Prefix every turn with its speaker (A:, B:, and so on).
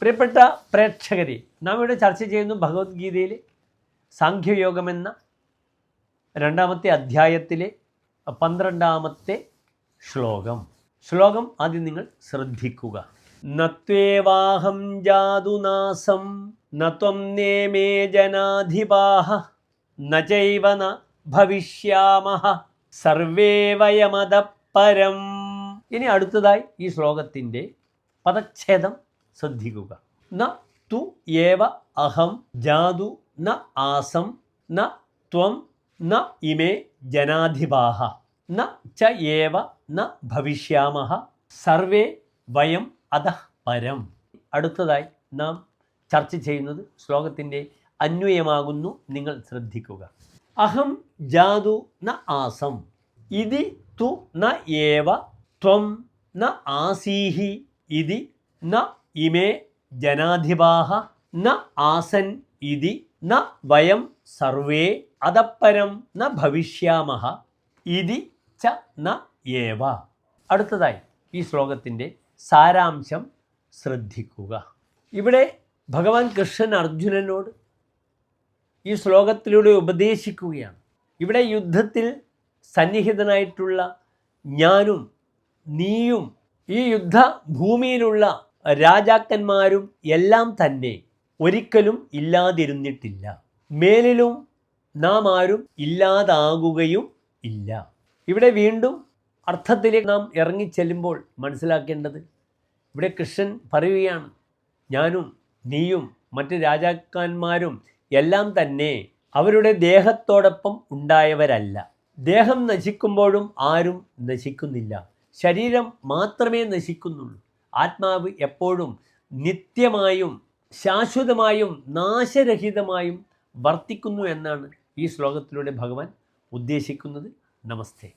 A: പ്രിയപ്പെട്ട പ്രേക്ഷകരെ, നാം ഇവിടെ ചർച്ച ചെയ്യുന്നു ഭഗവത്ഗീതയിലെ സാഖ്യയോഗമെന്ന 2-ാമത്തെ അധ്യായത്തിലെ 12-ാമത്തെ ശ്ലോകം ആദ്യം നിങ്ങൾ ശ്രദ്ധിക്കുക. നത്വേവാഹം ജാതുനാസം നത്വം നേമേ ജനാധിപാഹ നചൈവ ന ഭവിഷ്യാമഹ സർവേ വയമതഃ പരം. ഇനി അടുത്തതായി ഈ ശ്ലോകത്തിൻ്റെ പദച്ഛേദം ശ്രദ്ധിക്കുക. ന തു ഏവ അഹം ജാതു ന ആസം ന ത്വം ന ഇമേ ജനാധിപാഹ ന ച ഏവ ന ഭവിഷ്യാമഹ സർവേ വയം അധഃ പരം. അടുത്തതായി നാം ചർച്ച ചെയ്യുന്നത് ശ്ലോകത്തിൻ്റെ അന്വയമാകുന്നു. നിങ്ങൾ ശ്രദ്ധിക്കുക. അഹം ജാതു ന ആസം ഇതി തു ന ഏവ ത്വം ന ആസീഹി ഇതി ന ഇമേ ജനാധിപാഹ ന ആസൻ ഇതി ന വയം സർവേ അധഃപരം ന ഭവിഷ്യാമഹ ഇതി ച ന ഏവ. അടുത്തതായി ഈ ശ്ലോകത്തിൻ്റെ സാരാംശം ശ്രദ്ധിക്കുക. ഇവിടെ ഭഗവാൻ കൃഷ്ണൻ അർജുനനോട് ഈ ശ്ലോകത്തിലൂടെ ഉപദേശിക്കുകയാണ്. ഇവിടെ യുദ്ധത്തിൽ സന്നിഹിതനായിട്ടുള്ള ഞാനും നീയും ഈ യുദ്ധഭൂമിയിലുള്ള രാജാക്കന്മാരും എല്ലാം തന്നെ ഒരിക്കലും ഇല്ലാതിരുന്നിട്ടില്ല. മേലിലും നാം ആരും ഇല്ലാതാകുകയും ഇല്ല. ഇവിടെ വീണ്ടും അർത്ഥത്തിലേക്ക് നാം ഇറങ്ങിച്ചെല്ലുമ്പോൾ മനസ്സിലാക്കേണ്ടത്, ഇവിടെ കൃഷ്ണൻ പറയുകയാണ്, ഞാനും നീയും മറ്റ് രാജാക്കന്മാരും എല്ലാം തന്നെ അവരുടെ ദേഹത്തോടൊപ്പം ഉണ്ടായവരല്ല. ദേഹം നശിക്കുമ്പോഴും ആരും നശിക്കുന്നില്ല. ശരീരം മാത്രമേ നശിക്കുന്നുള്ളൂ. ആത്മാവ് എപ്പോഴും നിത്യമായും ശാശ്വതമായും നാശരഹിതമായും വർത്തിക്കുന്നു എന്നാണ് ഈ ശ്ലോകത്തിലൂടെ ഭഗവാൻ ഉദ്ദേശിക്കുന്നത്. നമസ്തേ.